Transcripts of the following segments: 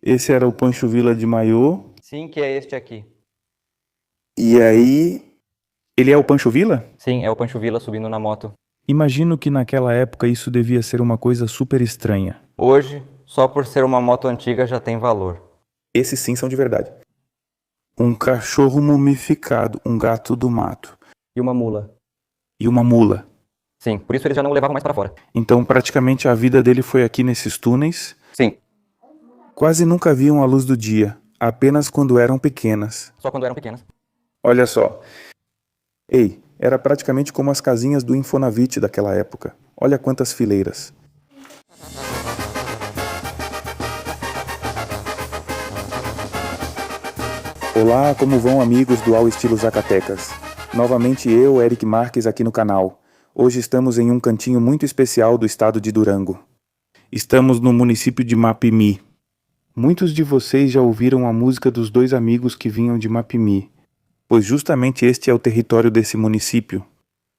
Esse era o Pancho Villa de maiô. Sim, que é este aqui. E aí, ele é o Pancho Villa? Sim, é o Pancho Villa subindo na moto. Imagino que naquela época isso devia ser uma coisa super estranha. Hoje, só por ser uma moto antiga já tem valor. Esses sim são de verdade. Um cachorro mumificado, um gato do mato E uma mula. e uma mula. Sim, por isso eles já não o levavam mais para fora. Então praticamente a vida dele foi aqui nesses túneis. Sim, Quase nunca viam a luz do dia, apenas quando eram pequenas. só quando eram pequenas. Olha só. Ei, era praticamente como as casinhas do Infonavit daquela época. Olha quantas fileiras. Olá, como vão amigos do Ao Estilo Zacatecas? Novamente eu, Eric Marques, aqui no canal. Hoje estamos em um cantinho muito especial do estado de Durango. Estamos no município de Mapimi. Muitos de vocês já ouviram a música dos dois amigos que vinham de Mapimi, pois justamente este é o território desse município.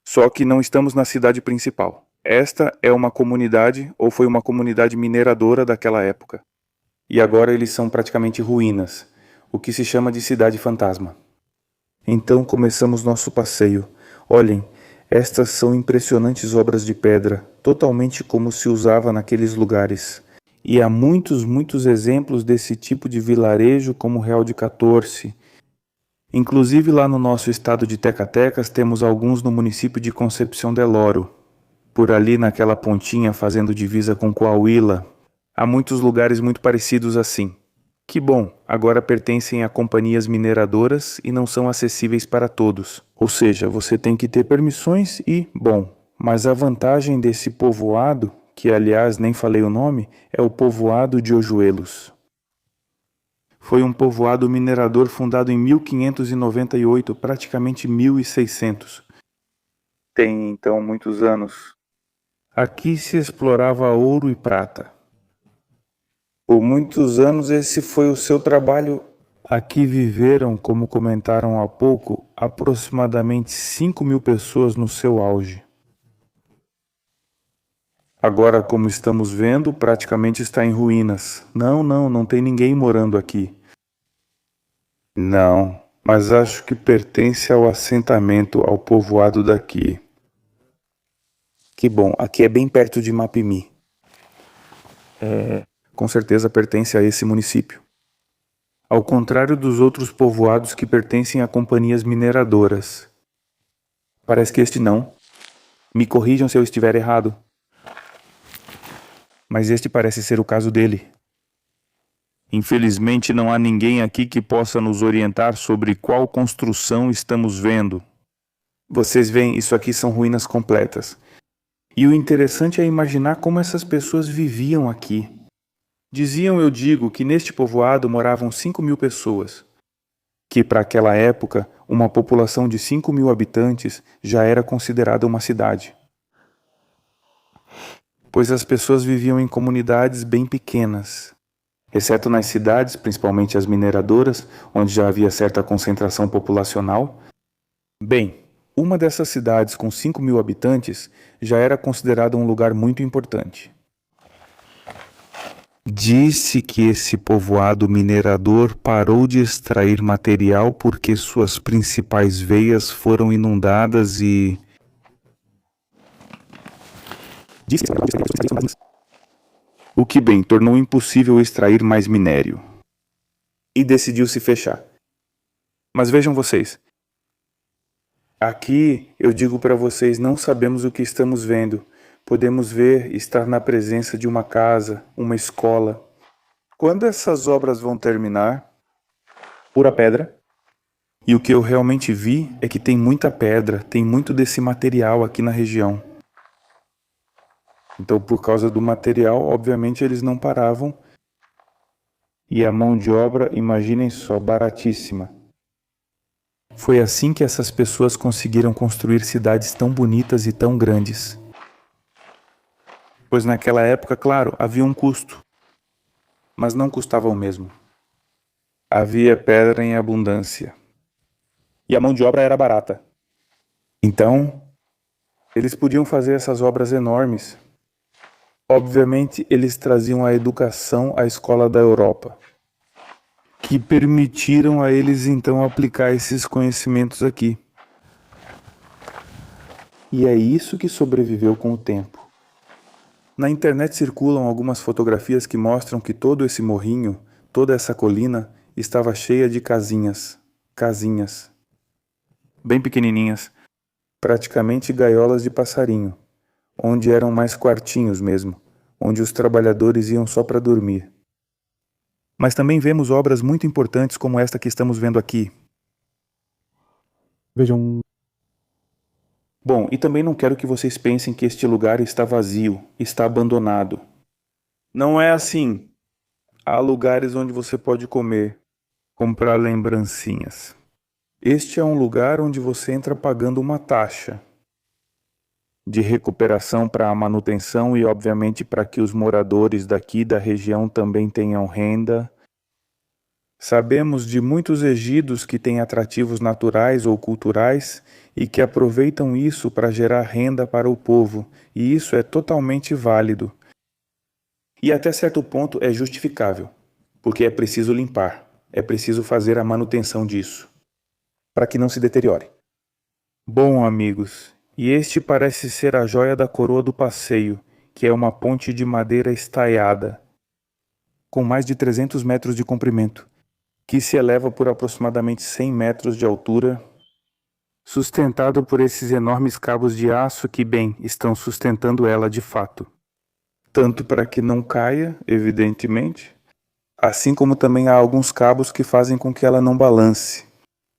Só que não estamos na cidade principal. Esta é uma comunidade, ou foi uma comunidade mineradora daquela época. E agora eles são praticamente ruínas, o que se chama de cidade fantasma. Então começamos nosso passeio. Olhem, estas são impressionantes obras de pedra, totalmente como se usava naqueles lugares. E há muitos exemplos desse tipo de vilarejo como Real de 14. Inclusive lá no nosso estado de Tecatecas temos alguns no município de Concepción del Oro. Por ali naquela pontinha fazendo divisa com Coahuila. Há muitos lugares muito parecidos assim. Que bom, agora pertencem a companhias mineradoras e não são acessíveis para todos. Ou seja, você tem que ter permissões e, bom, mas a vantagem desse povoado, que aliás nem falei o nome, é o povoado de Ojuelos. Foi um povoado minerador fundado em 1598, praticamente 1600. Tem então muitos anos. Aqui se explorava ouro e prata. Por muitos anos esse foi o seu trabalho. Aqui viveram, como comentaram há pouco, aproximadamente 5.000 pessoas no seu auge. Agora, como estamos vendo, praticamente está em ruínas. Não tem ninguém morando aqui. Não, mas acho que pertence ao assentamento, ao povoado daqui. Que bom, aqui é bem perto de Mapimi. Com certeza pertence a esse município. Ao contrário dos outros povoados que pertencem a companhias mineradoras. Parece que este não. Me corrijam se eu estiver errado. Mas este parece ser o caso dele. Infelizmente não há ninguém aqui que possa nos orientar sobre qual construção estamos vendo. Vocês veem, isso aqui são ruínas completas. E o interessante é imaginar como essas pessoas viviam aqui. Diziam, eu digo, que neste povoado moravam 5.000 pessoas, que para aquela época, uma população de 5.000 habitantes já era considerada uma cidade. Pois as pessoas viviam em comunidades bem pequenas, exceto nas cidades, principalmente as mineradoras, onde já havia certa concentração populacional. Bem, uma dessas cidades com 5.000 habitantes já era considerada um lugar muito importante. Disse que esse povoado minerador parou de extrair material porque suas principais veias foram inundadas e... O que bem tornou impossível extrair mais minério. E decidiu se fechar. Mas vejam vocês. Aqui eu digo para vocês, não sabemos o que estamos vendo. Podemos ver, estar na presença de uma casa, uma escola. Quando essas obras vão terminar? Pura pedra. E o que eu realmente vi é que tem muita pedra, tem muito desse material aqui na região. Então, por causa do material, obviamente eles não paravam. E a mão de obra, imaginem só, baratíssima. Foi assim que essas pessoas conseguiram construir cidades tão bonitas e tão grandes. Pois naquela época, claro, havia um custo, mas não custava o mesmo. Havia pedra em abundância. E a mão de obra era barata. Então, eles podiam fazer essas obras enormes. Obviamente, eles traziam a educação à escola da Europa. que permitiram a eles então aplicar esses conhecimentos aqui. E é isso que sobreviveu com o tempo. Na internet circulam algumas fotografias que mostram que todo esse morrinho, toda essa colina, estava cheia de casinhas, bem pequenininhas, praticamente gaiolas de passarinho, onde eram mais quartinhos mesmo, onde os trabalhadores iam só para dormir. Mas também vemos obras muito importantes como esta que estamos vendo aqui. Vejam. Bom, e também não quero que vocês pensem que este lugar está vazio, está abandonado. Não é assim. Há lugares onde você pode comer, comprar lembrancinhas. Este é um lugar onde você entra pagando uma taxa de recuperação para a manutenção e, obviamente, para que os moradores daqui da região também tenham renda. Sabemos de muitos ejidos que têm atrativos naturais ou culturais e que aproveitam isso para gerar renda para o povo, e isso é totalmente válido. E até certo ponto é justificável, porque é preciso limpar, é preciso fazer a manutenção disso, para que não se deteriore. Bom, amigos, e este parece ser a joia da coroa do passeio, que é uma ponte de madeira estaiada, com mais de 300 metros de comprimento, que se eleva por aproximadamente 100 metros de altura, sustentado por esses enormes cabos de aço que, bem, estão sustentando ela de fato. Tanto para que não caia, evidentemente, assim como também há alguns cabos que fazem com que ela não balance.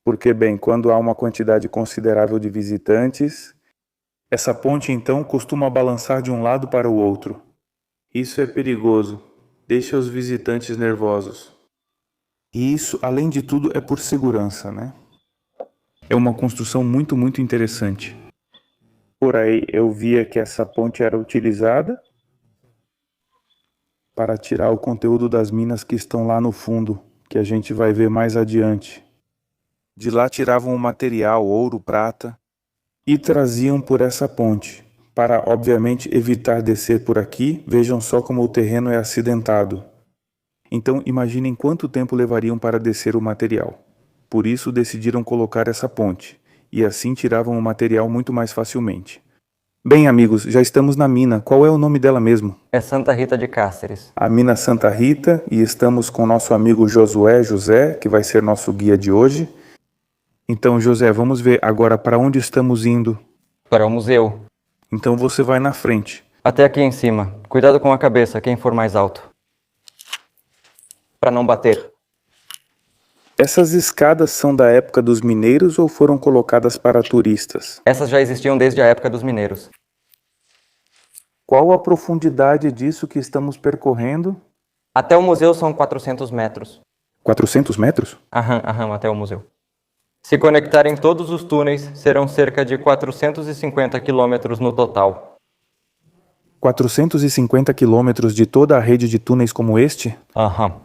Porque, bem, quando há uma quantidade considerável de visitantes, essa ponte então costuma balançar de um lado para o outro. Isso é perigoso, deixa os visitantes nervosos. E isso, além de tudo, é por segurança, né? É uma construção muito interessante. Por aí eu via que essa ponte era utilizada para tirar o conteúdo das minas que estão lá no fundo, que a gente vai ver mais adiante. De lá tiravam o material, ouro, prata, e traziam por essa ponte, para obviamente evitar descer por aqui. Vejam só como o terreno é acidentado. Então imaginem quanto tempo levariam para descer o material. Por isso decidiram colocar essa ponte, e assim tiravam o material muito mais facilmente. Bem, amigos, já estamos na mina. Qual é o nome dela mesmo? É Santa Rita de Cáceres. A mina Santa Rita, e estamos com nosso amigo Josué José, que vai ser nosso guia de hoje. Então, José, vamos ver agora para onde estamos indo. Para o museu. Então você vai na frente. Até aqui em cima. Cuidado com a cabeça, quem for mais alto. Para não bater. Essas escadas são da época dos mineiros ou foram colocadas para turistas? Essas já existiam desde a época dos mineiros. Qual a profundidade disso que estamos percorrendo? Até o museu são 400 metros. 400 metros? Aham, até o museu. Se conectarem todos os túneis, serão cerca de 450 quilômetros no total. 450 quilômetros de toda a rede de túneis como este? Aham.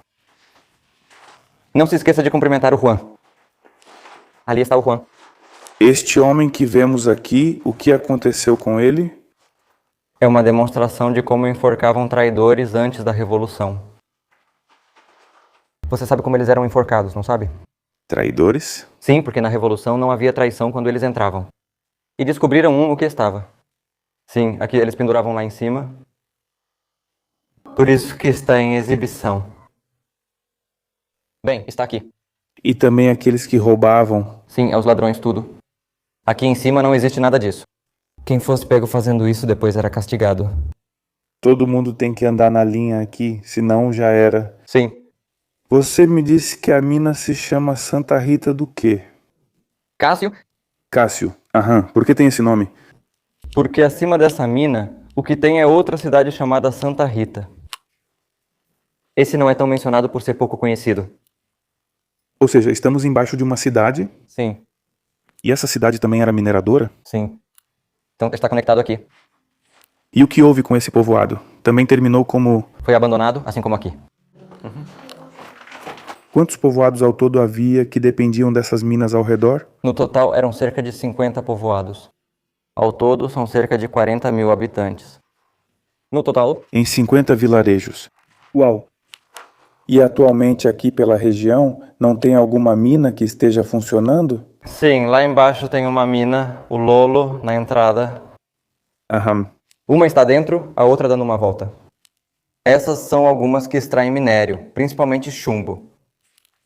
Não se esqueça de cumprimentar o Juan. Ali está o Juan. Este homem que vemos aqui, o que aconteceu com ele? É uma demonstração de como enforcavam traidores antes da Revolução. Você sabe como eles eram enforcados, não sabe? Traidores? Sim, porque na Revolução não havia traição quando eles entravam. E descobriram o que estava. Sim, aqui eles penduravam lá em cima. Por isso que está em exibição. Bem, está aqui. E também aqueles que roubavam. Sim, é os ladrões tudo. Aqui em cima não existe nada disso. Quem fosse pego fazendo isso depois era castigado. Todo mundo tem que andar na linha aqui, senão já era. Sim. Você me disse que a mina se chama Santa Rita do quê? Cássio? Cássio. Aham. Por que tem esse nome? Porque acima dessa mina, o que tem é outra cidade chamada Santa Rita. Esse não é tão mencionado por ser pouco conhecido. Ou seja, estamos embaixo de uma cidade. Sim. E essa cidade também era mineradora? Sim. Então está conectado aqui. E o que houve com esse povoado? Também terminou como... Foi abandonado, assim como aqui. Quantos povoados ao todo havia que dependiam dessas minas ao redor? No total eram cerca de 50 povoados. Ao todo são cerca de 40 mil habitantes. No total? Em 50 vilarejos. Uau! E atualmente aqui pela região não tem alguma mina que esteja funcionando? Sim, lá embaixo tem uma mina, o Lolo, na entrada. Aham. Uma está dentro, a outra dando uma volta. Essas são algumas que extraem minério, principalmente chumbo.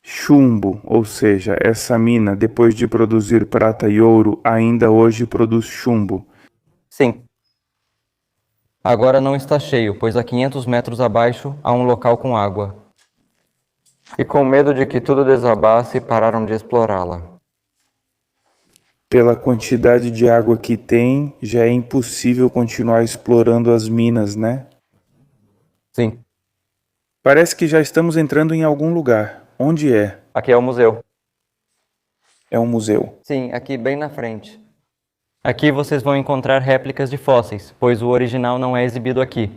Chumbo, ou seja, essa mina, depois de produzir prata e ouro, ainda hoje produz chumbo. Sim. Agora não está cheio, pois a 500 metros abaixo há um local com água. E com medo de que tudo desabasse, pararam de explorá-la. Pela quantidade de água que tem, já é impossível continuar explorando as minas, né? Sim. Parece que já estamos entrando em algum lugar. Onde é? Aqui é o museu. É um museu. Sim, aqui bem na frente. Aqui vocês vão encontrar réplicas de fósseis, pois o original não é exibido aqui.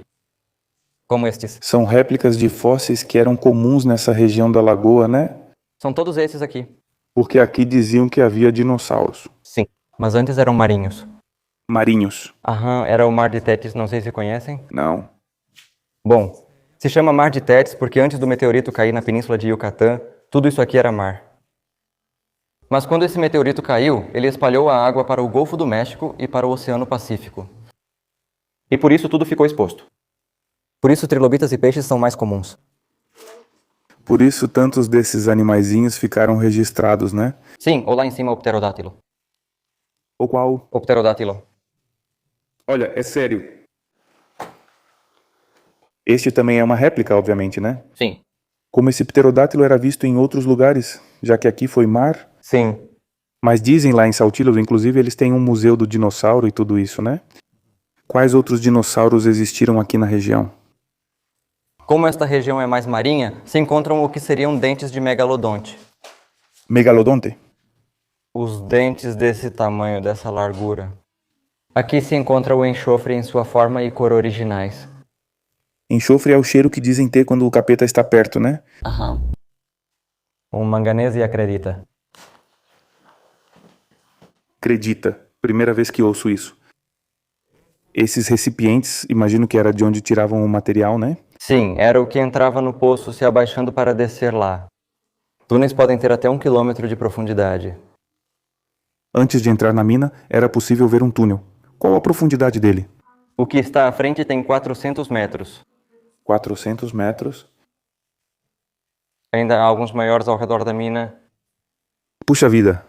Como estes. São réplicas de fósseis que eram comuns nessa região da lagoa, né? São todos esses aqui. Porque aqui diziam que havia dinossauros. Sim. Mas antes eram marinhos. Marinhos. Aham, era o Mar de Tétis, não sei se conhecem. Não. Bom, se chama Mar de Tétis porque antes do meteorito cair na península de Yucatán, tudo isso aqui era mar. Mas quando esse meteorito caiu, ele espalhou a água para o Golfo do México e para o Oceano Pacífico. E por isso tudo ficou exposto. Por isso trilobitas e peixes são mais comuns. Por isso tantos desses animaizinhos ficaram registrados, né? Sim, ou lá em cima o pterodátilo. O qual? O pterodátilo. Olha, é sério. Este também é uma réplica, obviamente, né? Sim. Como esse pterodátilo era visto em outros lugares, já que aqui foi mar. Sim. Mas dizem lá em Saltillo, inclusive, eles têm um museu do dinossauro e tudo isso, né? Quais outros dinossauros existiram aqui na região? Como esta região é mais marinha, se encontram o que seriam dentes de megalodonte. Megalodonte? Os dentes desse tamanho, dessa largura. Aqui se encontra o enxofre em sua forma e cor originais. Enxofre é o cheiro que dizem ter quando o capeta está perto, né? Aham. O manganês e acredita. Acredita. Primeira vez que ouço isso. Esses recipientes, imagino que era de onde tiravam o material, né? Sim, era o que entrava no poço se abaixando para descer lá. Túneis podem ter até 1 quilômetro de profundidade. Antes de entrar na mina, era possível ver um túnel. Qual a profundidade dele? O que está à frente tem 400 metros. 400 metros. Ainda há alguns maiores ao redor da mina. Puxa vida.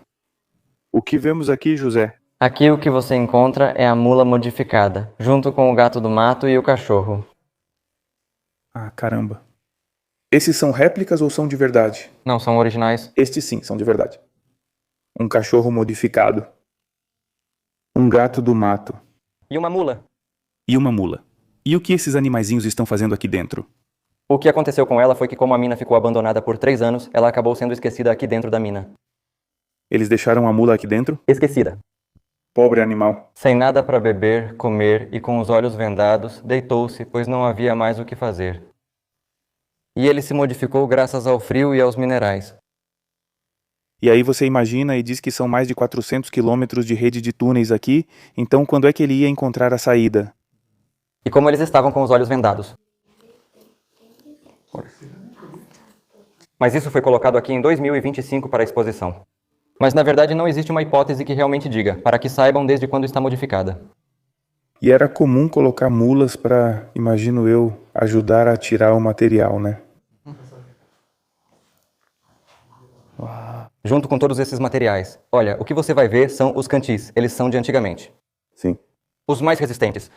O que vemos aqui, José? Aqui o que você encontra é a mula modificada, junto com o gato do mato e o cachorro. Ah, caramba. Esses são réplicas ou são de verdade? Não são originais? Estes sim, são de verdade. Um cachorro modificado. Um gato do mato. E uma mula. E uma mula. E o que esses animaizinhos estão fazendo aqui dentro? O que aconteceu com ela foi que, como a mina ficou abandonada por 3 anos, ela acabou sendo esquecida aqui dentro da mina. Eles deixaram a mula aqui dentro? Esquecida. Pobre animal. Sem nada para beber, comer e com os olhos vendados, deitou-se, pois não havia mais o que fazer. E ele se modificou graças ao frio e aos minerais. E aí você imagina e diz que são mais de 400 quilômetros de rede de túneis aqui, então quando é que ele ia encontrar a saída? E como eles estavam com os olhos vendados. Mas isso foi colocado aqui em 2025 para a exposição. Mas na verdade não existe uma hipótese que realmente diga, para que saibam desde quando está modificada. E era comum colocar mulas para, imagino eu, ajudar a tirar o material, né? Junto com todos esses materiais. Olha, o que você vai ver são os cantis, eles são de antigamente. Sim. Os mais resistentes.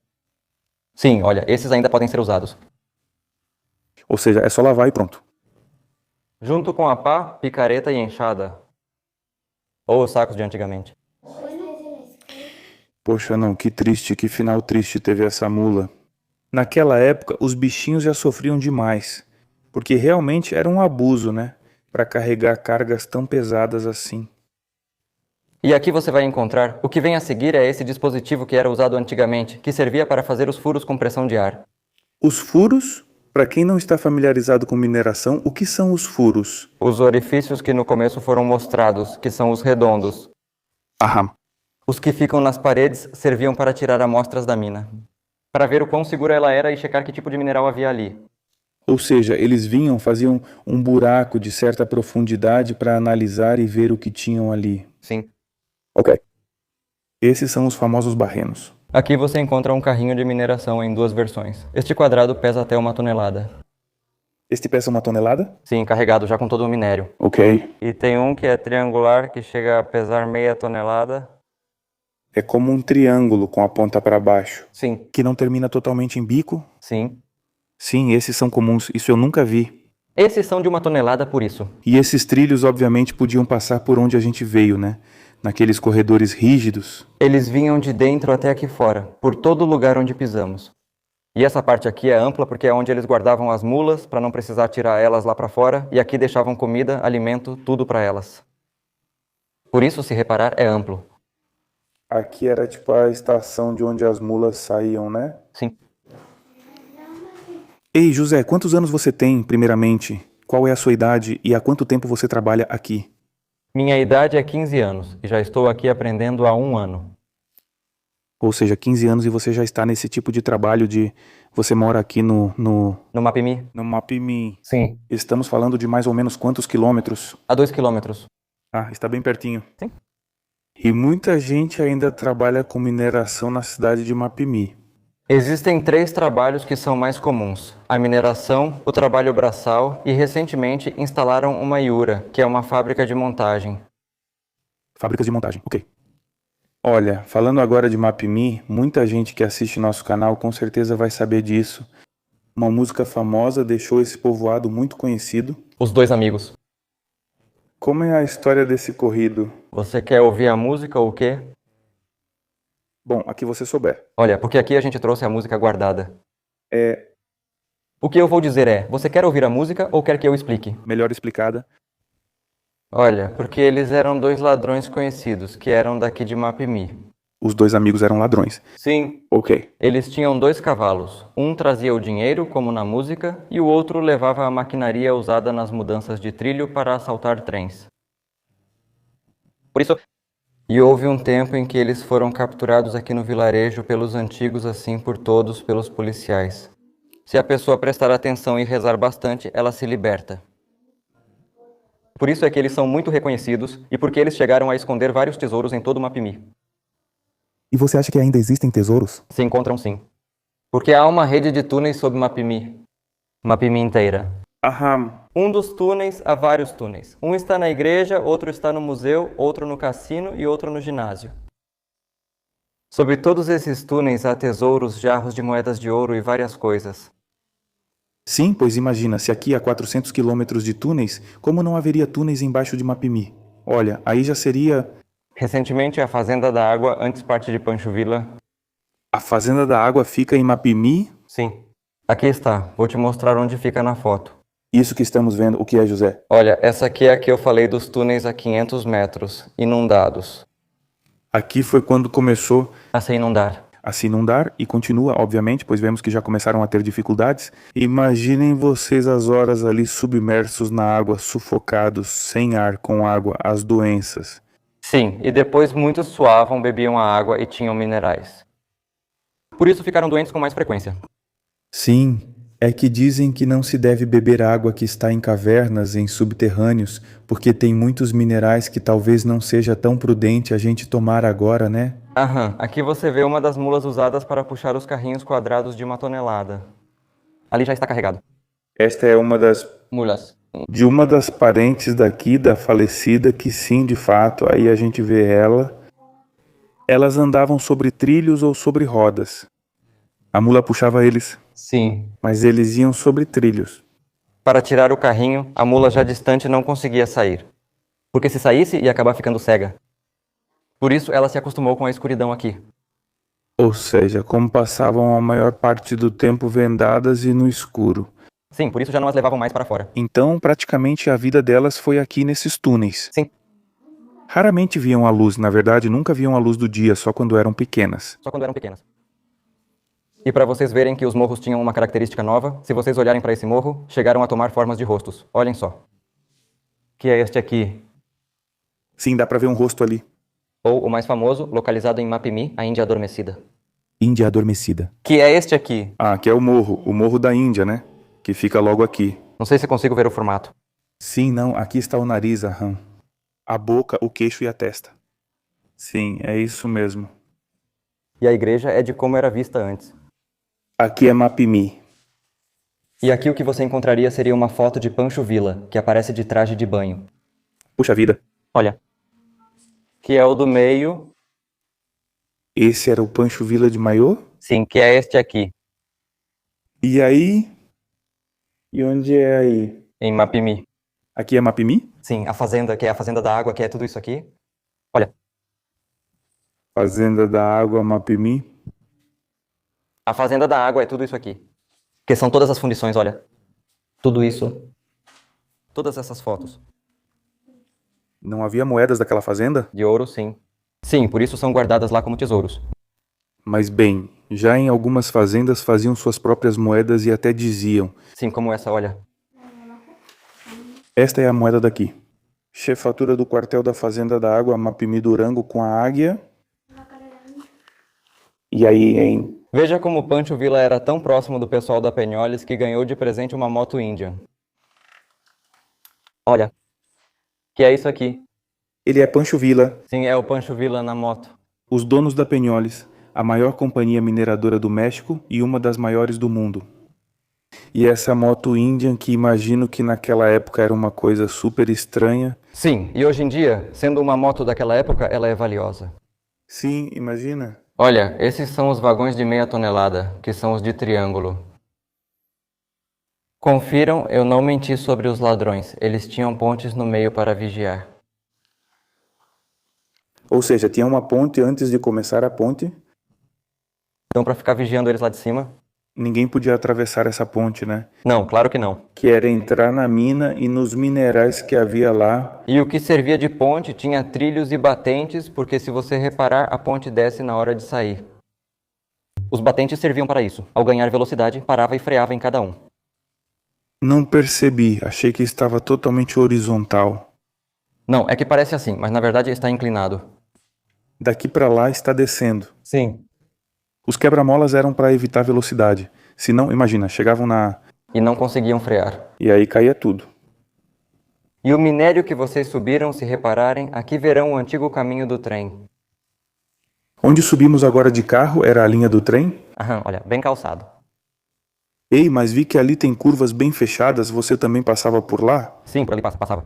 Sim, olha, esses ainda podem ser usados. Ou seja, é só lavar e pronto. Junto com a pá, picareta e enxada. Ou os sacos de antigamente. Poxa, não, que triste, que final triste teve essa mula. Naquela época, os bichinhos já sofriam demais, porque realmente era um abuso, né? Para carregar cargas tão pesadas assim. E aqui você vai encontrar, o que vem a seguir é esse dispositivo que era usado antigamente, que servia para fazer os furos com pressão de ar. Os furos? Para quem não está familiarizado com mineração, o que são os furos? Os orifícios que no começo foram mostrados, que são os redondos. Aham. Os que ficam nas paredes serviam para tirar amostras da mina. Para ver o quão segura ela era e checar que tipo de mineral havia ali. Ou seja, eles vinham, faziam um buraco de certa profundidade para analisar e ver o que tinham ali. Sim. Ok. Esses são os famosos barrenos. Aqui você encontra um carrinho de mineração em 2 versões. Este quadrado pesa até 1 tonelada. Este pesa 1 tonelada? Sim, carregado já com todo o minério. Ok. E tem um que é triangular, que chega a pesar meia tonelada. É como um triângulo com a ponta para baixo. Sim. Que não termina totalmente em bico? Sim. Sim, esses são comuns. Isso eu nunca vi. Esses são de 1 tonelada por isso. E esses trilhos, obviamente, podiam passar por onde a gente veio, né? Naqueles corredores rígidos. Eles vinham de dentro até aqui fora, por todo lugar onde pisamos. E essa parte aqui é ampla porque é onde eles guardavam as mulas para não precisar tirar elas lá para fora, e aqui deixavam comida, alimento, tudo para elas. Por isso, se reparar, é amplo. Aqui era tipo a estação de onde as mulas saíam, né? Sim. Ei, José, quantos anos você tem, primeiramente? Qual é a sua idade e há quanto tempo você trabalha aqui? Minha idade é 15 anos e já estou aqui aprendendo há 1 ano. Ou seja, 15 anos e você já está nesse tipo de trabalho de... Você mora aqui no Mapimi? No Mapimi. Sim. Estamos falando de mais ou menos quantos quilômetros? A 2 quilômetros. Ah, está bem pertinho. Sim. E muita gente ainda trabalha com mineração na cidade de Mapimi. Existem 3 trabalhos que são mais comuns: a mineração, o trabalho braçal e, recentemente, instalaram uma Iura, que é uma fábrica de montagem. Fábricas de montagem, ok. Olha, falando agora de Mapimi, muita gente que assiste nosso canal com certeza vai saber disso. Uma música famosa deixou esse povoado muito conhecido. Os 2 amigos. Como é a história desse corrido? Você quer ouvir a música ou o quê? Bom, aqui você souber. Olha, porque aqui a gente trouxe a música guardada. É O que eu vou dizer é, você quer ouvir a música ou quer que eu explique? melhor explicada. Olha, porque eles eram 2 ladrões conhecidos, que eram daqui de Mapimi. Os 2 amigos eram ladrões. Sim. Ok. Eles tinham 2 cavalos. Um trazia o dinheiro, como na música, e o outro levava a maquinaria usada nas mudanças de trilho para assaltar trens. Por isso... E houve um tempo em que eles foram capturados aqui no vilarejo pelos antigos, assim por todos, pelos policiais. Se a pessoa prestar atenção e rezar bastante, ela se liberta. Por isso é que eles são muito reconhecidos e porque eles chegaram a esconder vários tesouros em todo o Mapimi. E você acha que ainda existem tesouros? Se encontram sim. Porque há uma rede de túneis sob Mapimi. Mapimi inteira. Aham. Um dos túneis há vários túneis. Um está na igreja, outro está no museu, outro no cassino e outro no ginásio. Sobre todos esses túneis há tesouros, jarros de moedas de ouro e várias coisas. Sim, pois imagina, se aqui há 400 quilômetros de túneis, como não haveria túneis embaixo de Mapimi? Olha, aí já seria... Recentemente, a Fazenda da Água, antes parte de Pancho Villa... A Fazenda da Água fica em Mapimi? Sim. Aqui está. Vou te mostrar onde fica na foto. Isso que estamos vendo, o que é, José? Olha, essa aqui é a que eu falei dos túneis a 500 metros, inundados. Aqui foi quando começou A se inundar. a se inundar e continua, obviamente, pois vemos que já começaram a ter dificuldades. Imaginem vocês as horas ali submersos na água, sufocados, sem ar, com água, as doenças. Sim, e depois muitos suavam, bebiam a água e tinham minerais. Por isso ficaram doentes com mais frequência. Sim, é que dizem que não se deve beber água que está em cavernas, em subterrâneos, porque tem muitos minerais que talvez não seja tão prudente a gente tomar agora, né? Aham, aqui você vê uma das mulas usadas para puxar os carrinhos quadrados de 1 tonelada. Ali já está carregado. Esta é uma das... Mulas. de uma das parentes daqui, da falecida, que sim, de fato, aí a gente vê ela. Elas andavam sobre trilhos ou sobre rodas. A mula puxava eles, Sim. mas eles iam sobre trilhos. Para tirar o carrinho, a mula já distante não conseguia sair. Porque se saísse, ia acabar ficando cega. Por isso, ela se acostumou com a escuridão aqui. Ou seja, como passavam a maior parte do tempo vendadas e no escuro. Sim, por isso já não as levavam mais para fora. Então, praticamente a vida delas foi aqui nesses túneis. Sim. Raramente viam a luz, na verdade, nunca viam a luz do dia, só quando eram pequenas. Só quando eram pequenas. E para vocês verem que os morros tinham uma característica nova, se vocês olharem para esse morro, chegaram a tomar formas de rostos. Olhem só. Que é este aqui. Sim, dá pra ver um rosto ali. Ou o mais famoso, localizado em Mapimi, a Índia Adormecida. Índia Adormecida. Que é este aqui. Ah, que é o morro da Índia, né? que fica logo aqui. Não sei se consigo ver o formato. Sim, não, aqui está o nariz, aham. A boca, o queixo e a testa. Sim, é isso mesmo. E a igreja é de como era vista antes. Aqui é Mapimi. E aqui o que você encontraria seria uma foto de Pancho Villa, que aparece de traje de banho. Puxa vida, Olha. Que é o do meio. esse era o Pancho Villa de maiô? Sim, que é este aqui, E aí? E onde é aí? em Mapimi. Aqui é Mapimi? Sim, a fazenda, que é a fazenda da água, que é tudo isso aqui. Olha, Fazenda da Água, Mapimi. a fazenda da água é tudo isso aqui. Que são todas as fundições, olha. Tudo isso. Todas essas fotos. Não havia moedas daquela fazenda? De ouro, sim. Sim, por isso são guardadas lá como tesouros. Mas bem, já em algumas fazendas faziam suas próprias moedas e até diziam: Sim, como essa, olha. esta é a moeda daqui. Chefatura do quartel da Fazenda da Água, Mapimi Durango com a águia. E aí, hein? Veja como Pancho Villa era tão próximo do pessoal da Penholes que ganhou de presente uma moto Indian. Olha, que é isso aqui. Ele é Pancho Villa, Sim, é o Pancho Villa na moto. os donos da Penholes, a maior companhia mineradora do México e uma das maiores do mundo. E essa moto Indian que imagino que naquela época era uma coisa super estranha. Sim, e hoje em dia, sendo uma moto daquela época, ela é valiosa. Sim, imagina. Olha, esses são os vagões de meia tonelada, que são os de triângulo. Confiram, eu não menti sobre os ladrões. Eles tinham pontes no meio para vigiar. Ou seja, tinha uma ponte antes de começar a ponte. Então, para ficar vigiando eles lá de cima? Ninguém podia atravessar essa ponte, né? Não, claro que não. Que era entrar na mina e nos minerais que havia lá. E o que servia de ponte tinha trilhos e batentes, porque se você reparar, a ponte desce na hora de sair. Os batentes serviam para isso. Ao ganhar velocidade, parava e freava em cada um. Não percebi, achei que estava totalmente horizontal. Não, é que parece assim, mas na verdade está inclinado. Daqui para lá está descendo. Sim. Os quebra-molas eram para evitar velocidade. Se não, imagina, chegavam na... E não conseguiam frear. E aí caía tudo. E o minério que vocês subiram, se repararem, aqui verão o antigo caminho do trem. Onde subimos agora de carro era a linha do trem? Aham, olha, bem calçado. Ei, mas vi que ali tem curvas bem fechadas, você também passava por lá? Sim, por ali passava.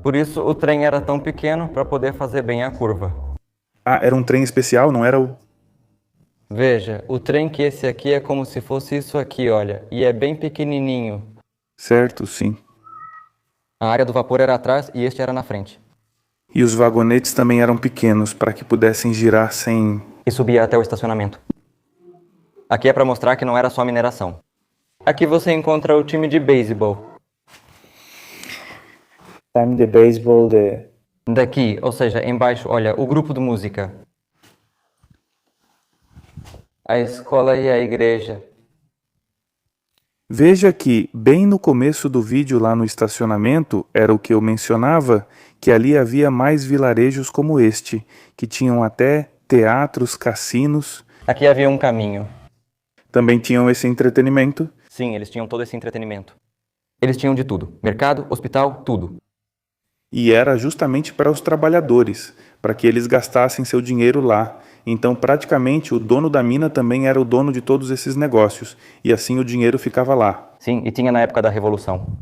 Por isso o trem era tão pequeno para poder fazer bem a curva. Ah, era um trem especial, não era o... Veja, o trem que esse aqui é como se fosse isso aqui, olha, e é bem pequenininho. Certo, sim. A área do vapor era atrás e este era na frente. E os vagonetes também eram pequenos, para que pudessem girar sem... E subia até o estacionamento. Aqui é para mostrar que não era só mineração. Aqui você encontra o time de beisebol. Time de beisebol de... Daqui, ou seja, embaixo, olha, o grupo de música. A escola e a igreja. Veja que, bem no começo do vídeo lá no estacionamento, era o que eu mencionava, que ali havia mais vilarejos como este, que tinham até teatros, cassinos, Aqui havia um caminho. também tinham esse entretenimento. Sim, eles tinham todo esse entretenimento. Eles tinham de tudo. Mercado, hospital, tudo. E era justamente para os trabalhadores, para que eles gastassem seu dinheiro lá. Então, praticamente, o dono da mina também era o dono de todos esses negócios, e assim o dinheiro ficava lá. Sim, e tinha na época da Revolução.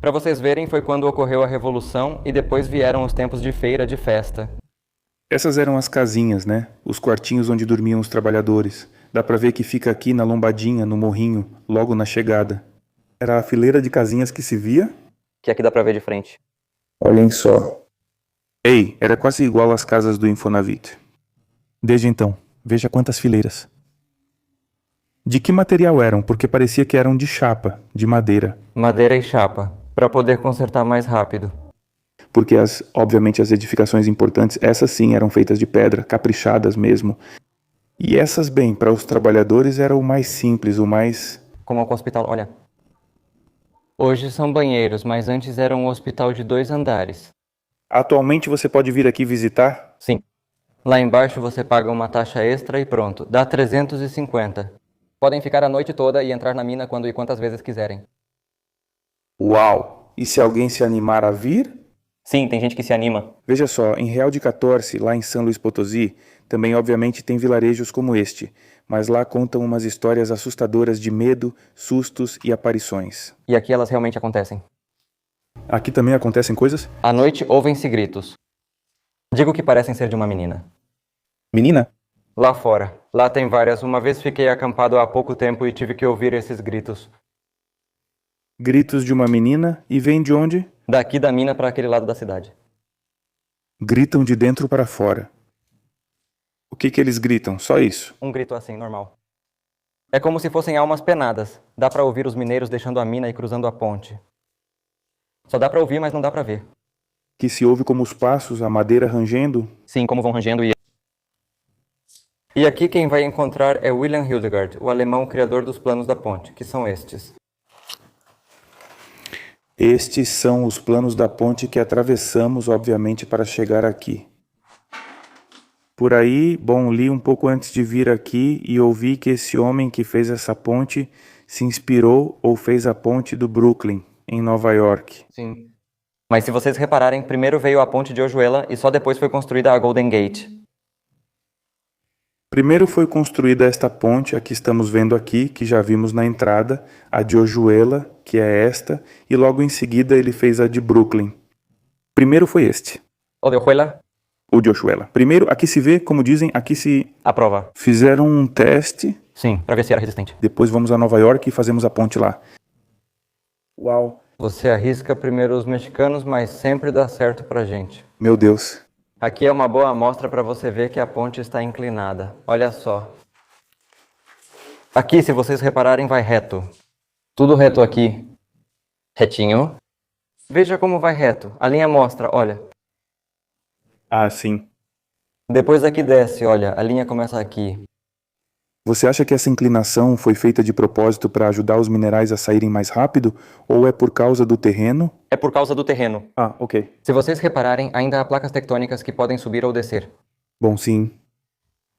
Para vocês verem, foi quando ocorreu a Revolução e depois vieram os tempos de feira, de festa. Essas eram as casinhas, né? Os quartinhos onde dormiam os trabalhadores. Dá para ver que fica aqui na lombadinha, no morrinho, logo na chegada. Era a fileira de casinhas que se via? Que aqui dá para ver de frente. Olhem só. Ei, era quase igual às casas do Infonavit. Desde então, veja quantas fileiras. De que material eram? Porque parecia que eram de chapa, de madeira. Madeira e chapa, para poder consertar mais rápido. Porque, obviamente, as edificações importantes, essas sim eram feitas de pedra, caprichadas mesmo. E essas, bem, para os trabalhadores era o mais simples, o mais... Como o hospital, olha. Hoje são banheiros, mas antes era um hospital de 2 andares. Atualmente você pode vir aqui visitar? Sim. Lá embaixo você paga uma taxa extra e pronto, dá 350. Podem ficar a noite toda e entrar na mina quando e quantas vezes quiserem. Uau! E se alguém se animar a vir? Sim, tem gente que se anima. Veja só, em Real de 14, lá em São Luís Potosí, também obviamente tem vilarejos como este, mas lá contam umas histórias assustadoras de medo, sustos e aparições. E aqui elas realmente acontecem. Aqui também acontecem coisas? À noite ouvem-se gritos. Digo que parecem ser de uma menina. Menina? Lá fora. Lá tem várias. Uma vez fiquei acampado há pouco tempo e tive que ouvir esses gritos. Gritos de uma menina e vem de onde? Daqui da mina para aquele lado da cidade. Gritam de dentro para fora. O que eles gritam? Só isso. Um grito assim, normal. É como se fossem almas penadas. Dá para ouvir os mineiros deixando a mina e cruzando a ponte. Só dá para ouvir, mas não dá para ver. Que se ouve como os passos, a madeira rangendo. Sim, como vão rangendo e... E aqui quem vai encontrar é William Hildegard, o alemão criador dos planos da ponte, que são estes. Estes são os planos da ponte que atravessamos, obviamente, para chegar aqui. Por aí, bom, li um pouco antes de vir aqui e ouvi que esse homem que fez essa ponte se inspirou ou fez a ponte do Brooklyn, em Nova York. Sim. Mas se vocês repararem, primeiro veio a ponte de Ojuela e só depois foi construída a Golden Gate. Primeiro foi construída esta ponte, a que estamos vendo aqui, que já vimos na entrada, a de Ojuela, que é esta, e logo em seguida ele fez a de Brooklyn. Primeiro foi este, O de Ojuela? o de Ojuela. Primeiro, aqui se vê, como dizem, aqui se A prova. fizeram um teste, Sim, para ver se era resistente. depois vamos a Nova York e fazemos a ponte lá. Uau, Você arrisca primeiro os mexicanos, mas sempre dá certo pra gente. meu Deus. Aqui é uma boa amostra para você ver que a ponte está inclinada. Olha só. Aqui, se vocês repararem, vai reto. Tudo reto aqui. Retinho. Veja como vai reto. A linha mostra, olha. Ah, sim. Depois aqui desce, olha. A linha começa aqui. Você acha que essa inclinação foi feita de propósito para ajudar os minerais a saírem mais rápido? Ou é por causa do terreno? É por causa do terreno. Ah, ok. Se vocês repararem, ainda há placas tectônicas que podem subir ou descer. Bom, sim.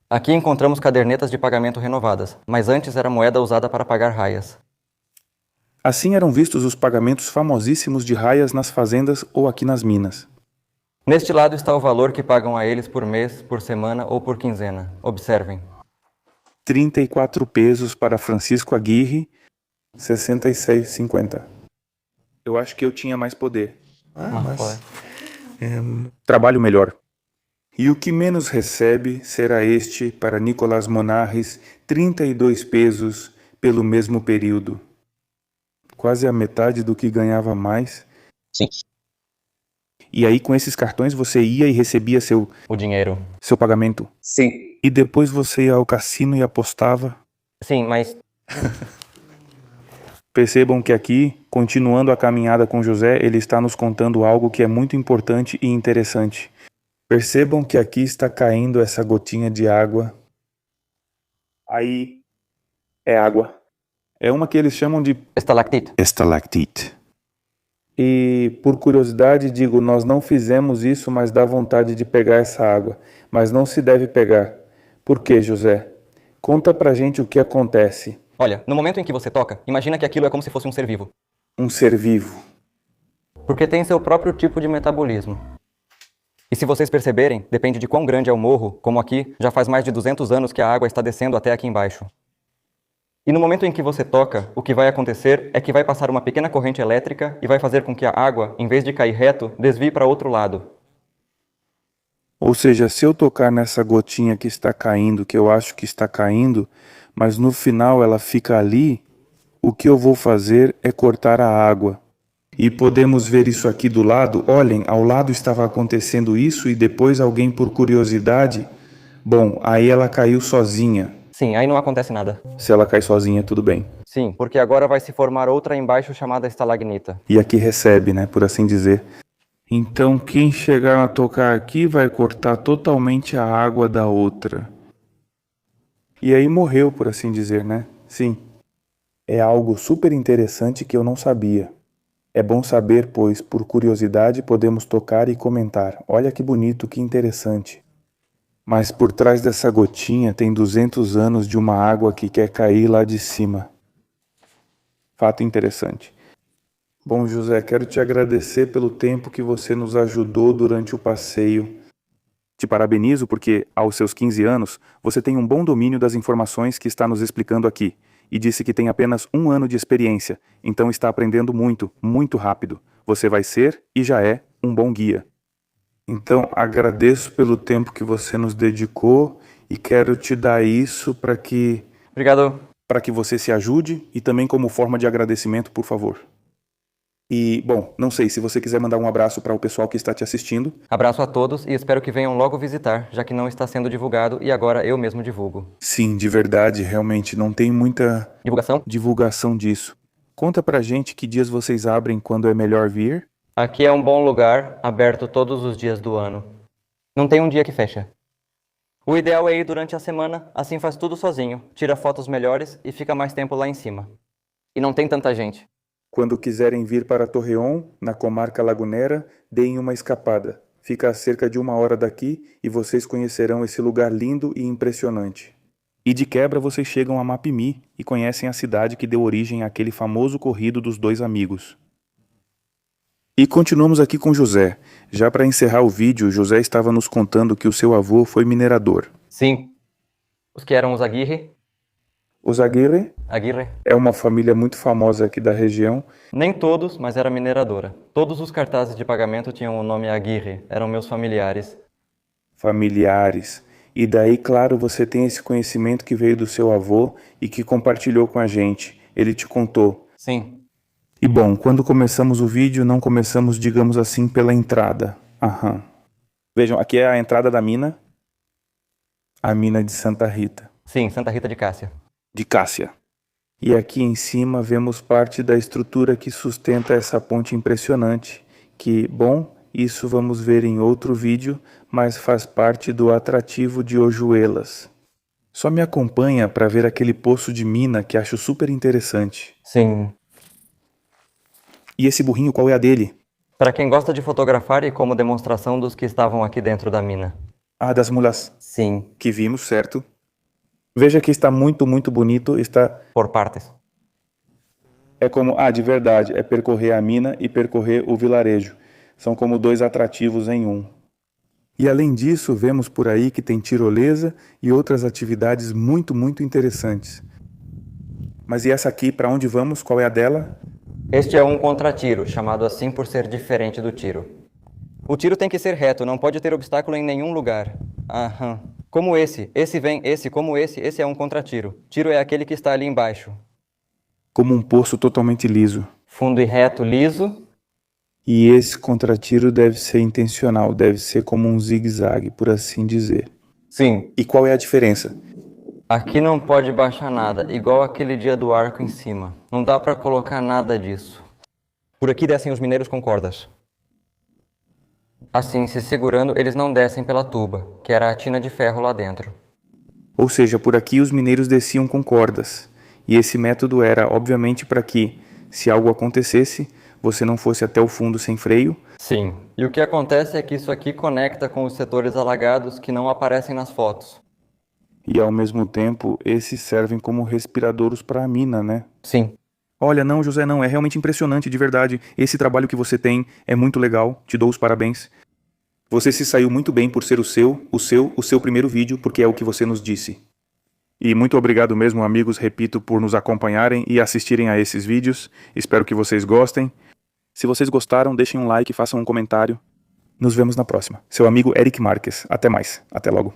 Aqui encontramos cadernetas de pagamento renovadas, mas antes era moeda usada para pagar raias. Assim eram vistos os pagamentos famosíssimos de raias nas fazendas ou aqui nas minas. Neste lado está o valor que pagam a eles por mês, por semana ou por quinzena. Observem. 34 pesos para Francisco Aguirre, 66,50. Eu acho que eu tinha mais poder. Trabalho melhor. E o que menos recebe será este para Nicolás Monarres, 32 pesos pelo mesmo período. Quase a metade do que ganhava mais. Sim. E aí com esses cartões você ia e recebia seu O dinheiro. pagamento. Sim. E depois você ia ao cassino e apostava. Sim, mas Percebam que aqui, continuando a caminhada com José, ele está nos contando algo que é muito importante e interessante. Percebam que aqui está caindo essa gotinha de água. Aí é água. É uma que eles chamam de estalactite. estalactite. E por curiosidade digo, nós não fizemos isso, mas dá vontade de pegar essa água. Mas não se deve pegar. Por quê, José? Conta pra gente o que acontece. Olha, no momento em que você toca, imagina que aquilo é como se fosse um ser vivo. Um ser vivo. Porque tem seu próprio tipo de metabolismo. E se vocês perceberem, depende de quão grande é o morro, como aqui, já faz mais de 200 anos que a água está descendo até aqui embaixo. E no momento em que você toca, o que vai acontecer é que vai passar uma pequena corrente elétrica e vai fazer com que a água, em vez de cair reto, desvie para outro lado. Ou seja, se eu tocar nessa gotinha que está caindo, que eu acho que está caindo, mas no final ela fica ali, o que eu vou fazer é cortar a água. E podemos ver isso aqui do lado. Olhem, ao lado estava acontecendo isso e depois alguém por curiosidade... Bom, aí ela caiu sozinha. Sim, aí não acontece nada. Se ela cai sozinha, tudo bem. Sim, porque agora vai se formar outra embaixo chamada estalagnita. E aqui recebe, né, por assim dizer. Então quem chegar a tocar aqui vai cortar totalmente a água da outra. E aí morreu, por assim dizer, né? Sim. É algo super interessante que eu não sabia. É bom saber, pois, por curiosidade, podemos tocar e comentar. Olha que bonito, que interessante. Mas por trás dessa gotinha tem 200 anos de uma água que quer cair lá de cima. Fato interessante. Bom, José, quero te agradecer pelo tempo que você nos ajudou durante o passeio. Te parabenizo porque, aos seus 15 anos, você tem um bom domínio das informações que está nos explicando aqui, e disse que tem apenas 1 ano de experiência, então está aprendendo muito, muito rápido. Você vai ser, e já é, um bom guia. Então, agradeço pelo tempo que você nos dedicou e quero te dar isso para que Obrigado. você se ajude e também como forma de agradecimento, por favor. E, bom, não sei, se você quiser mandar um abraço para o pessoal que está te assistindo. Abraço a todos e espero que venham logo visitar, já que não está sendo divulgado e agora eu mesmo divulgo. Sim, de verdade, realmente, não tem muita Divulgação? disso. Conta pra gente que dias vocês abrem quando é melhor vir. Aqui é um bom lugar, aberto todos os dias do ano. Não tem um dia que fecha. O ideal é ir durante a semana, assim faz tudo sozinho, tira fotos melhores e fica mais tempo lá em cima. E não tem tanta gente. Quando quiserem vir para Torreón, na comarca lagunera, deem uma escapada. Fica a cerca de 1 hora daqui e vocês conhecerão esse lugar lindo e impressionante. E de quebra vocês chegam a Mapimí e conhecem a cidade que deu origem àquele famoso corrido dos 2 amigos. E continuamos aqui com José. Já para encerrar o vídeo, José estava nos contando que o seu avô foi minerador. Sim. Os que eram os Aguirre? Os Aguirre Aguirre? é uma família muito famosa aqui da região. Nem todos, mas era mineradora. Todos os cartazes de pagamento tinham o nome Aguirre, eram meus familiares. Familiares. E daí, claro, você tem esse conhecimento que veio do seu avô e que compartilhou com a gente. Ele te contou. Sim. E bom, quando começamos o vídeo, não começamos, digamos assim, pela entrada. Aham. Vejam, aqui é a entrada da mina. A mina de Santa Rita. Sim, Santa Rita de Cássia. De Cássia. E aqui em cima vemos parte da estrutura que sustenta essa ponte impressionante. Que, bom, isso vamos ver em outro vídeo, mas faz parte do atrativo de Ojuelas. Só me acompanha para ver aquele poço de mina que acho super interessante. Sim. E esse burrinho, qual é a dele? Para quem gosta de fotografar e como demonstração dos que estavam aqui dentro da mina. Ah, das mulas. Sim. Que vimos, certo? Veja que está muito, muito bonito. Está... Por partes. É como... Ah, de verdade. É percorrer a mina e percorrer o vilarejo. São como 2 atrativos em um. E além disso, vemos por aí que tem tirolesa e outras atividades muito, muito interessantes. Mas e essa aqui, para onde vamos? Qual é a dela? Este é um contratiro, chamado assim por ser diferente do tiro. O tiro tem que ser reto, não pode ter obstáculo em nenhum lugar. Aham. Como esse vem, esse é um contratiro. Tiro é aquele que está ali embaixo. Como um poço totalmente liso. Fundo e reto, liso. E esse contratiro deve ser intencional, deve ser como um zigue-zague, por assim dizer. Sim. E qual é a diferença? Aqui não pode baixar nada, igual aquele dia do arco em cima. Não dá pra colocar nada disso. Por aqui descem os mineiros com cordas. Assim, se segurando, eles não descem pela tuba, que era a tina de ferro lá dentro. Ou seja, por aqui os mineiros desciam com cordas. E esse método era, obviamente, para que, se algo acontecesse, você não fosse até o fundo sem freio. Sim. E o que acontece é que isso aqui conecta com os setores alagados que não aparecem nas fotos. E ao mesmo tempo, esses servem como respiradouros para a mina, né? Sim. Olha, não, José, não, é realmente impressionante, de verdade. Esse trabalho que você tem é muito legal, te dou os parabéns. Você se saiu muito bem por ser o seu primeiro vídeo, porque é o que você nos disse. E muito obrigado mesmo, amigos, repito, por nos acompanharem e assistirem a esses vídeos. Espero que vocês gostem. Se vocês gostaram, deixem um like, façam um comentário. Nos vemos na próxima. Seu amigo Eric Marques. Até mais. Até logo.